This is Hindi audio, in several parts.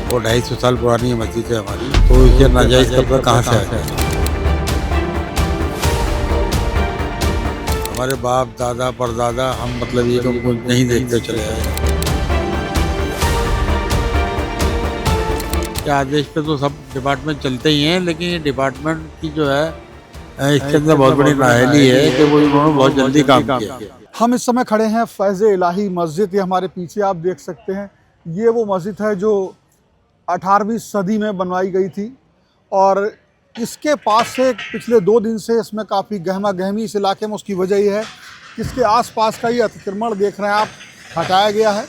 और 250 साल पुरानी मस्जिद है हमारी, तो ये नाजायज़ कब्जा कहाँ से आ गया? हमारे बाप दादा परदादा हम मतलब ये तो उनको नहीं देखते चले आए। के आदेश पे तो सब डिपार्टमेंट चलते ही हैं, लेकिन ये डिपार्टमेंट की जो है इसके अंदर बहुत बड़ी नाअहली है कि वो उन्होंने बहुत जल्दी काम किया। हम इस समय खड़े हैं फैज़ इलाही मस्जिद। ये हमारे पीछे आप देख सकते हैं, ये वो मस्जिद है जो 18वीं सदी में बनवाई गई थी और इसके पास से पिछले 2 दिन से इसमें काफ़ी गहमा गहमी इस इलाके में। उसकी वजह ये है कि इसके आसपास का ये अतिक्रमण देख रहे हैं आप, हटाया गया है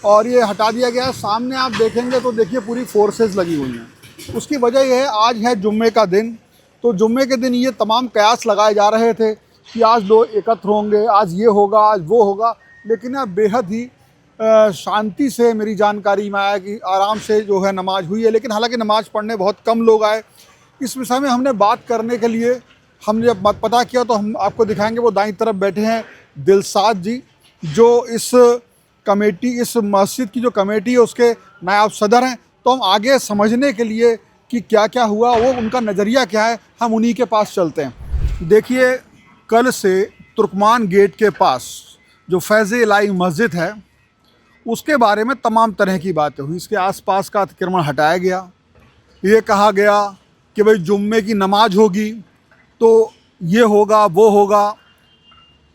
और ये हटा दिया गया है। सामने आप देखेंगे तो देखिए पूरी फोर्सेस लगी हुई हैं। उसकी वजह यह है, आज है जुम्मे का दिन, तो जुम्मे के दिन ये तमाम कयास लगाए जा रहे थे कि आज लोग एकत्र होंगे, आज ये होगा, आज वो होगा, लेकिन अब बेहद ही शांति से मेरी जानकारी में आया कि आराम से जो है नमाज हुई है। लेकिन हालांकि नमाज पढ़ने बहुत कम लोग आए। इस विषय में हमने बात करने के लिए हमने जब पता किया तो हम आपको दिखाएंगे। वो दाईं तरफ बैठे हैं दिलसाद जी, जो इस कमेटी, इस मस्जिद की जो कमेटी है उसके नायब सदर हैं। तो हम आगे समझने के लिए कि क्या क्या हुआ, वो उनका नज़रिया क्या है, हम उन्हीं के पास चलते हैं। देखिए, कल से तुर्कमान गेट के पास जो फैज़ इलाही मस्जिद है उसके बारे में तमाम तरह की बातें हुई। इसके आसपास का अतिक्रमण हटाया गया, ये कहा गया कि भाई जुम्मे की नमाज होगी तो ये होगा वो होगा।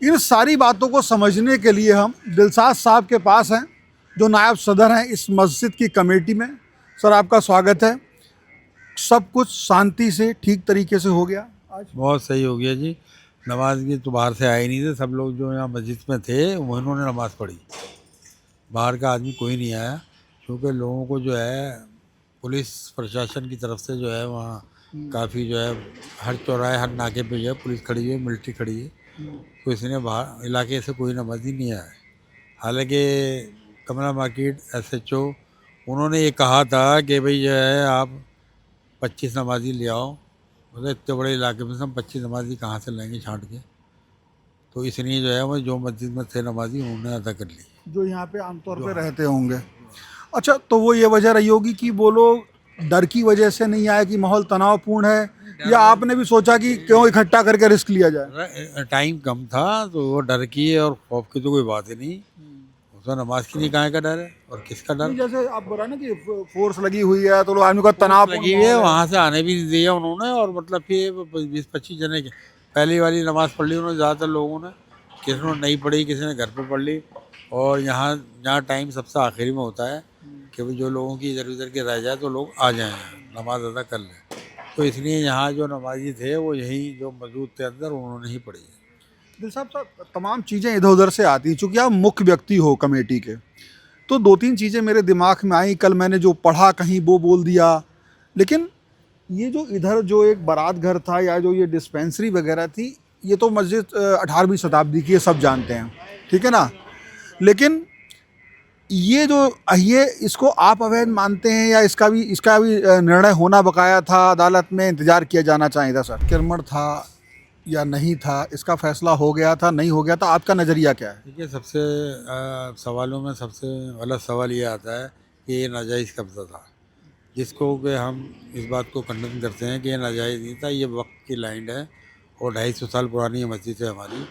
इन सारी बातों को समझने के लिए हम दिलसाद साहब के पास हैं जो नायब सदर हैं इस मस्जिद की कमेटी में। सर, आपका स्वागत है। सब कुछ शांति से ठीक तरीके से हो गया आज? बहुत सही हो गया जी। नमाज की तो बाहर से आए नहीं थे, सब लोग जो यहाँ मस्जिद में थे उन्होंने नमाज़ पढ़ी। बाहर का आदमी कोई नहीं आया, क्योंकि लोगों को जो है पुलिस प्रशासन की तरफ से जो है वहाँ काफ़ी जो है हर चौराहे हर नाके पे जो है पुलिस खड़ी है, मिलिट्री खड़ी है, तो इसलिए बाहर इलाके से कोई नमाजी नहीं आया। हालांकि कमला मार्केट SHO उन्होंने ये कहा था कि भाई जो है आप 25 नमाजी ले आओ, मतलब इतने बड़े इलाके में से हम 25 नमाजी कहाँ से लाएंगे छांट के। तो इसलिए जो है वो जो मस्जिद में थे नमाजी उन्होंने अदा कर ली, जो यहाँ पे आमतौर पे रहते होंगे। अच्छा, तो वो ये वजह रही होगी कि वो लोग डर की वजह से नहीं आए कि माहौल तनावपूर्ण है, या आपने भी सोचा कि क्यों इकट्ठा करके रिस्क लिया जाए? टाइम कम था तो वो डर की और खौफ की तो कोई बात ही नहीं। उसका नमाज की नहीं कहाँ का डर है और किसका डर? जैसे आप बोला ना कि फोर्स लगी हुई है तो लोग आदमी का तनाव लगी हुई है, वहाँ से आने भी नहीं दिया उन्होंने। और मतलब फिर 20-25 जने के पहली वाली नमाज पढ़ ली उन्होंने, ज़्यादातर लोगों ने, किसी ने नहीं पढ़ी, किसी ने घर पे पढ़ ली। और यहाँ टाइम सबसे आखिरी में होता है कि भाई जो लोगों की इधर उधर के रह जाए तो लोग आ जाएँ नमाज अदा कर लें। तो इसलिए यहाँ जो नमाजी थे वो यही जो मौजूद थे अंदर उन्होंने ही पढ़ी है। दिल साहब, तमाम चीज़ें इधर उधर से आती, चूँकि आप मुख्य व्यक्ति हो कमेटी के, तो 2-3 चीज़ें मेरे दिमाग में आई। कल मैंने जो पढ़ा कहीं वो बोल दिया, लेकिन ये जो इधर जो एक बारात घर था या जो ये डिस्पेंसरी वगैरह थी, ये तो मस्जिद 18वीं शताब्दी की है, सब जानते हैं, ठीक है ना। लेकिन ये जो ये इसको आप अवैध मानते हैं या इसका भी निर्णय होना बकाया था, अदालत में इंतज़ार किया जाना चाहिए था? सर, अतिक्रमण था या नहीं था, इसका फैसला हो गया था, नहीं हो गया था, आपका नज़रिया क्या है? देखिए, सबसे सवालों में सबसे गलत सवाल ये आता है कि ये नाजायज़ कब्ज़ा था, जिसको कि हम इस बात को खंडन करते हैं कि ये नाजायज़ नहीं था। ये वक्त की लैंड है और 250 साल पुरानी मस्जिद है हमारी,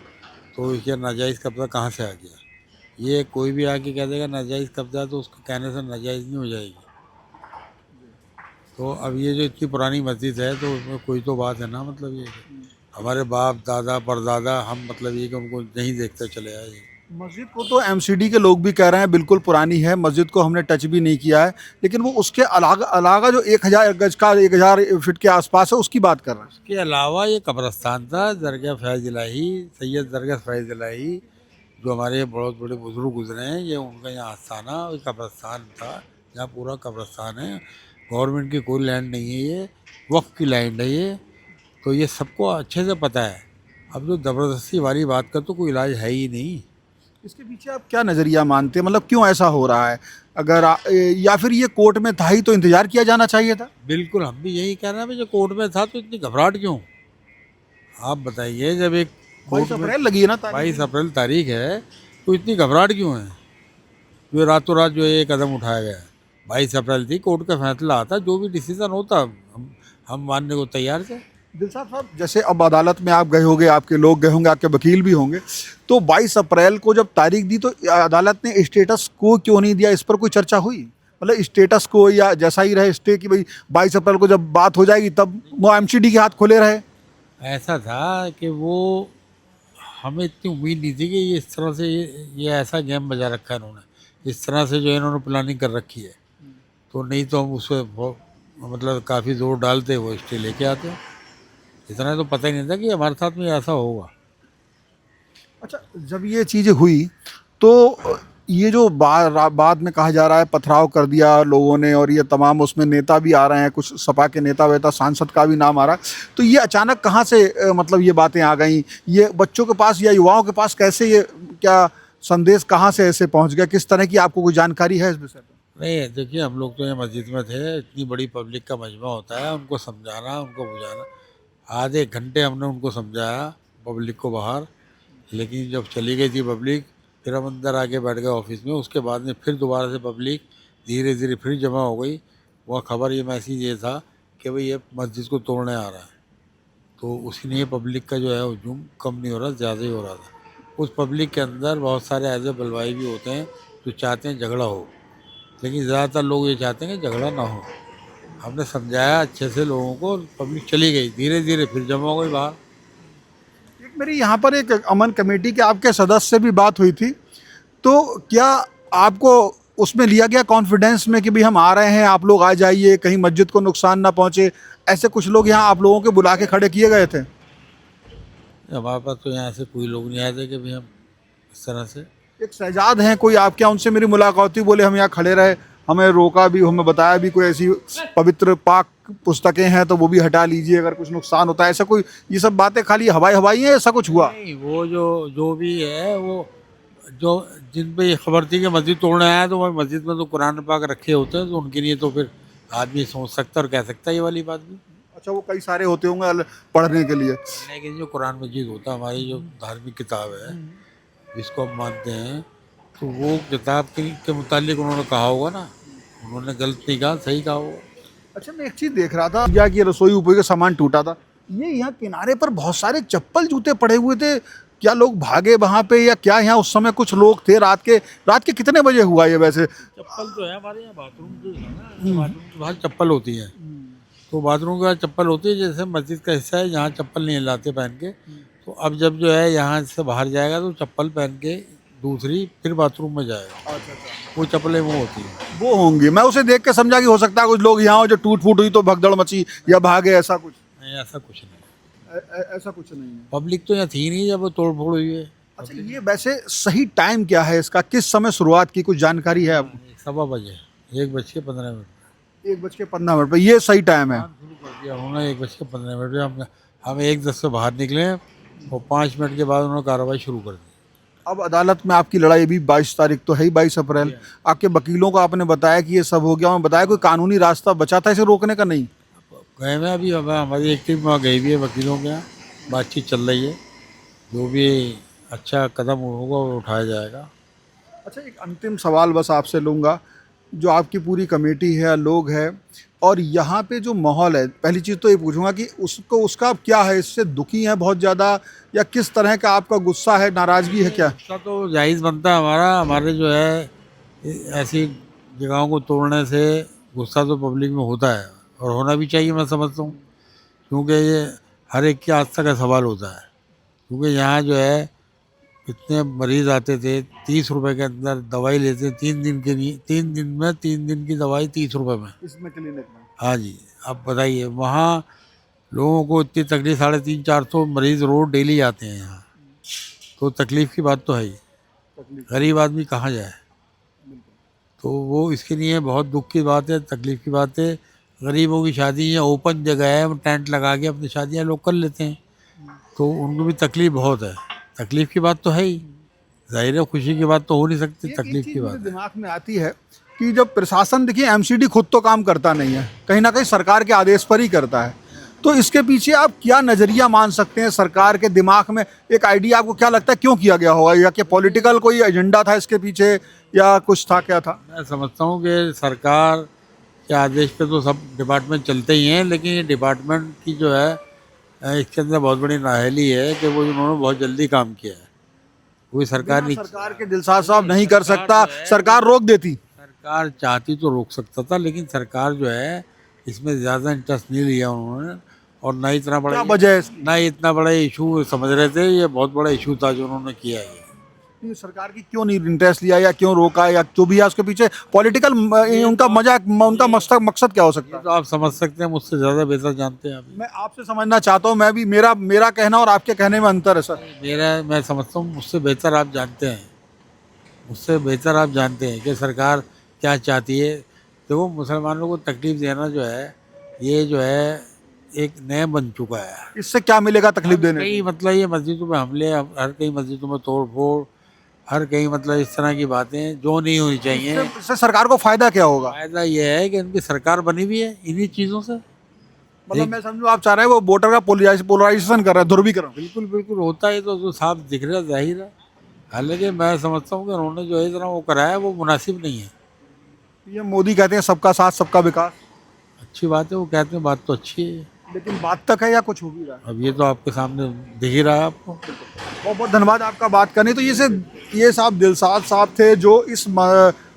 तो ये नाजायज़ कब्ज़ा कहाँ से आ गया? ये कोई भी आके कह देगा नाजायज़ कब्ज़ा, तो उसको कहने से नाजायज़ नहीं हो जाएगी। तो अब ये जो इतनी पुरानी मस्जिद है तो उसमें कोई तो बात है ना, मतलब ये हमारे बाप दादा परदादा हम मतलब ये कि उनको नहीं देखते चले आए। मस्जिद को तो MCD के लोग भी कह रहे हैं बिल्कुल पुरानी है, मस्जिद को हमने टच भी नहीं किया है, लेकिन वो उसके अलावा जो 1000 गज का 1000 फीट के आसपास है उसकी बात कर रहे हैं। इसके अलावा ये कब्रस्तान था, दरगाह फैज़ इलाही, सैयद दरगाह फैज़ इलाही, जो हमारे बहुत बड़े बुजुर्ग गुजरे हैं, ये उनका यहाँ आस्थाना कब्रस्तान था। यहाँ पूरा कब्रस्तान है, गवर्नमेंट की कोई लैंड नहीं है, ये वक्फ की लैंड है ये, तो ये सबको अच्छे से पता है। अब जो ज़बरदस्ती वाली बात का तो कोई इलाज है ही नहीं। इसके पीछे आप क्या नज़रिया मानते हैं, मतलब क्यों ऐसा हो रहा है? अगर या फिर ये कोर्ट में था ही तो इंतज़ार किया जाना चाहिए था? बिल्कुल, हम भी यही कह रहे हैं भाई, जो कोर्ट में था तो इतनी घबराहट क्यों? आप बताइए, जब एक 22 अप्रैल लगी है ना, 22 अप्रैल तारीख है, तो इतनी घबराहट क्यों है? जो रातों रात जो है ये कदम उठाया गया है। 22 अप्रैल थी, कोर्ट का फैसला आता, जो भी डिसीजन होता हम मानने को तैयार थे। दिलशाद साहब, जैसे अब अदालत में आप गए होंगे, आपके लोग गए होंगे, आपके वकील भी होंगे, तो 22 अप्रैल को जब तारीख दी तो अदालत ने स्टेटस को क्यों नहीं दिया, इस पर कोई चर्चा हुई? मतलब स्टेटस को या जैसा ही रहे स्टे, कि भाई 22 अप्रैल को जब बात हो जाएगी तब वो एमसीडी के हाथ खुले रहे। ऐसा था कि वो हमें इतनी उम्मीद नहीं थी कि ये इस तरह से ये ऐसा गेम बजा रखा है इन्होंने, इस तरह से जो है इन्होंने प्लानिंग कर रखी है। तो नहीं तो हम उसमें मतलब काफ़ी जोर डालते, वो स्टे लेके आते। इतना तो पता ही नहीं था कि हमारे साथ में ऐसा होगा। अच्छा, जब ये चीज़ें हुई तो ये जो बाद में कहा जा रहा है पथराव कर दिया लोगों ने, और ये तमाम उसमें नेता भी आ रहे हैं, कुछ सपा के नेता वेता, सांसद का भी नाम आ रहा है, तो ये अचानक कहाँ से मतलब ये बातें आ गई? ये बच्चों के पास या युवाओं के पास कैसे ये क्या संदेश कहाँ से ऐसे पहुँच गया? किस तरह की आपको कोई जानकारी है इस विषय पर? नहीं, देखिए हम लोग तो यहाँ मस्जिद में थे, इतनी बड़ी पब्लिक का मजमा होता है, उनको समझाना, उनको बुझाना, आधे घंटे हमने उनको समझाया पब्लिक को बाहर। लेकिन जब चली गई थी पब्लिक, फिर हम अंदर आके बैठ गए ऑफिस में। उसके बाद में फिर दोबारा से पब्लिक धीरे धीरे फिर जमा हो गई। वह खबर, ये मैसेज ये था कि भाई ये मस्जिद को तोड़ने आ रहा है। तो उसी पब्लिक का जो है हजूम कम नहीं हो रहा, ज़्यादा ही हो रहा था। उस पब्लिक के अंदर बहुत सारे ऐसे बलवाई भी होते हैं जो चाहते हैं झगड़ा हो, लेकिन ज़्यादातर लोग ये चाहते हैं कि झगड़ा ना हो। हमने समझाया अच्छे से लोगों को, पब्लिक चली गई, धीरे धीरे फिर जमा हो गई बाहर। एक मेरी यहाँ पर एक अमन कमेटी के आपके सदस्य से भी बात हुई थी, तो क्या आपको उसमें लिया गया कॉन्फिडेंस में कि भाई हम आ रहे हैं, आप लोग आ जाइए, कहीं मस्जिद को नुकसान ना पहुँचे? ऐसे कुछ लोग यहाँ आप लोगों के बुला के खड़े किए गए थे? हमारे पास तो यहाँ से कोई लोग नहीं आए थे कि भाई हम इस तरह से। एक शहजाद हैं कोई आपके यहाँ, उनसे मेरी मुलाकात हुई, बोले हम यहाँ खड़े रहे, हमें रोका भी, हमें बताया भी कोई ऐसी पवित्र पाक पुस्तकें हैं तो वो भी हटा लीजिए अगर कुछ नुकसान होता है। ऐसा कोई, ये सब बातें खाली हवाई हवाई हैं, ऐसा कुछ हुआ? नहीं, वो जो भी है, वो जो जिन पे ये खबर थी कि मस्जिद तोड़ने आया, तो वह मस्जिद में तो कुरान पाक रखे होते हैं, तो उनके लिए तो फिर आदमी सोच सकता है और कह सकता है ये वाली बात भी। अच्छा, वो कई सारे होते होंगे पढ़ने के लिए। लेकिन जो कुरान मजीद होता है, हमारी जो धार्मिक किताब है जिसको हम मानते हैं, तो वो किताब के मुतालिक उन्होंने कहा होगा ना, उन्होंने गलत नहीं कहा, सही कहा होगा। अच्छा, मैं एक चीज़ देख रहा था, या कि रसोई ऊपर का सामान टूटा था, ये यहाँ किनारे पर बहुत सारे चप्पल जूते पड़े हुए थे, क्या लोग भागे वहाँ पे या क्या? यहाँ उस समय कुछ लोग थे? रात के कितने बजे हुआ ये वैसे? चप्पल तो है हमारे यहाँ, बाथरूम जो है ना, बाथरूम के बाहर चप्पल होती है, तो बाथरूम के बाद चप्पल होती है, जैसे मस्जिद का हिस्सा है, यहाँ चप्पल नहीं लाते पहन के। तो अब जब जो है यहाँ से बाहर जाएगा तो चप्पल पहन के दूसरी फिर बाथरूम में जाएगा। वो चप्पलें वो होती हैं। वो होंगी, मैं उसे देख के समझा कि हो सकता है कुछ लोग यहाँ हो जो टूट फूट हुई तो भगदड़ मची या भागे, ऐसा कुछ? नहीं, ऐसा कुछ नहीं, ऐसा कुछ नहीं है। पब्लिक तो यहाँ थी नहीं जब वो तोड़ फोड़ हुई है। अच्छा, ये वैसे सही टाइम क्या है इसका, किस समय शुरुआत की, कुछ जानकारी है आपको? 1:15, 1:15 1:15 पर ये सही टाइम है? शुरू कर दिया उन्होंने 1:15 पे। हम 1:10 से बाहर निकले और 5 मिनट के बाद उन्होंने कार्रवाई शुरू कर दी। अब अदालत में आपकी लड़ाई भी 22 तारीख तो है ही, 22 अप्रैल। आपके वकीलों को आपने बताया कि ये सब हो गया, उन्होंने बताया कोई कानूनी रास्ता बचा था इसे रोकने का? नहीं गए में अभी हमारी एक टीम वहाँ गई भी है वकीलों के यहाँ, बातचीत चल रही है, जो भी अच्छा कदम होगा वो उठाया जाएगा। अच्छा, एक अंतिम सवाल बस आपसे लूँगा, जो आपकी पूरी कमेटी है, लोग हैं, और यहाँ पे जो माहौल है, पहली चीज़ तो ये पूछूंगा कि उसका क्या है, इससे दुखी हैं बहुत ज़्यादा, या किस तरह का आपका गुस्सा है, नाराज़गी है क्या? गुस्सा तो जायज़ बनता है हमारा, हमारे जो है ऐसी जगहों को तोड़ने से गुस्सा तो पब्लिक में होता है और होना भी चाहिए, मैं समझता हूँ, क्योंकि ये हर एक की आस्था का सवाल होता है। क्योंकि यहाँ जो है इतने मरीज़ आते थे, 30 रुपए के अंदर दवाई लेते, 3 दिन के लिए, 3 दिन में 3 दिन की दवाई 30 रुपए में, इसमें क्लिनिक में? हाँ जी। अब बताइए, वहाँ लोगों को इतनी तकलीफ, 350-400 मरीज़ रोज डेली आते हैं यहाँ, तो तकलीफ़ की बात तो है ही। गरीब आदमी कहाँ जाए? तो वो इसके लिए बहुत दुख की बात है, तकलीफ़ की बात है। गरीबों की शादी है, ओपन जगह है, टेंट लगा के अपनी शादियाँ लोग कर लेते हैं, तो उनको भी तकलीफ़ बहुत है। तकलीफ़ की बात तो है ही, जाहिर है, खुशी की बात तो हो नहीं सकती, तकलीफ़ की बात है। दिमाग में आती है कि जब प्रशासन, देखिए एमसीडी खुद तो काम करता नहीं है, कहीं ना कहीं सरकार के आदेश पर ही करता है। तो इसके पीछे आप क्या नज़रिया मान सकते हैं सरकार के दिमाग में? एक आइडिया आपको क्या लगता है क्यों किया गया होगा, या कि पॉलिटिकल कोई एजेंडा था इसके पीछे या कुछ था, क्या था? मैं समझता हूँ कि सरकार के आदेश पे तो सब डिपार्टमेंट चलते ही हैं, लेकिन ये डिपार्टमेंट की जो है इसके अंदर बहुत बड़ी नाअहली है कि वो उन्होंने बहुत जल्दी काम किया है। कोई सरकार नहीं, सरकार के दिलशाद साहब नहीं कर सकता, सरकार रोक देती। सरकार चाहती तो रोक सकता था, लेकिन सरकार जो है इसमें ज़्यादा इंटरेस्ट नहीं लिया उन्होंने, और ना इतना क्या बड़ा वजह है इसकी? ना इतना बड़ा इशू समझ रहे थे। ये बहुत बड़ा इशू था जो उन्होंने किया है। नहीं, सरकार की क्यों नहीं इंटरेस्ट लिया या क्यों रोका, या जो भी है उसके पीछे पॉलिटिकल उनका मजाक, उनका मकसद क्या हो सकता ये है? तो आप समझ सकते हैं, मुझसे ज़्यादा बेहतर जानते हैं आप। मैं आपसे समझना चाहता हूँ, मैं भी मेरा कहना और आपके कहने में अंतर है सर। मैं समझता हूँ मुझसे बेहतर आप जानते हैं, मुझसे बेहतर आप जानते हैं कि सरकार क्या चाहती है। देखो, मुसलमानों को तकलीफ देना जो है, ये जो है एक नियम बन चुका है। इससे क्या मिलेगा तकलीफ देने से? कई मतलब ये मस्जिदों में हमले, हर कई मस्जिदों में तोड़ फोड़, हर कहीं मतलब इस तरह की बातें जो नहीं होनी चाहिए। इससे सरकार को फायदा क्या होगा? फायदा ये है कि इनकी सरकार बनी हुई है इन्हीं चीज़ों से। मतलब मैं समझूं आप चाह रहे हैं वो वोटर का पोलराइजेशन कर रहा है, ध्रुवीकरण। बिल्कुल बिल्कुल होता है, तो साफ दिख रहा है, जाहिर है। हालांकि मैं समझता हूँ कि उन्होंने जो है इतना वो कराया वो मुनासिब नहीं है। ये मोदी कहते हैं सबका साथ सबका विकास, अच्छी बात है, वो कहते हैं, बात तो अच्छी है। लेकिन बात तक है या कुछ हो भी रहा है? अब ये तो आपके सामने दिख ही रहा है आपको। बहुत बहुत धन्यवाद आपका बात करने। तो ये साहब दिलशाद साहब थे जो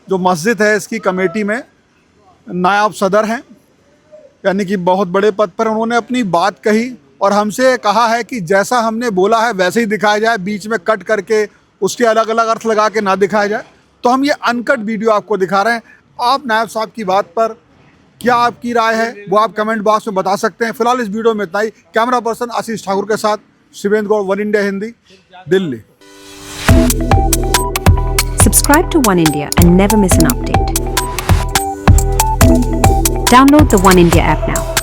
जो मस्जिद है इसकी कमेटी में नायब सदर हैं, यानी कि बहुत बड़े पद पर। उन्होंने अपनी बात कही और हमसे कहा है कि जैसा हमने बोला है वैसे ही दिखाया जाए, बीच में कट करके उसके अलग अलग अर्थ लगा के ना दिखाया जाए। तो हम ये अनकट वीडियो आपको दिखा रहे हैं। आप नायब साहब की बात पर क्या आपकी राय है वो आप कमेंट बॉक्स में बता सकते हैं। फिलहाल इस वीडियो में इतना ही। कैमरा पर्सन आशीष ठाकुर के साथ Shivendra Gaur, one India Hindi, Delhi. Subscribe to One India and never miss an update. Download the One India app now.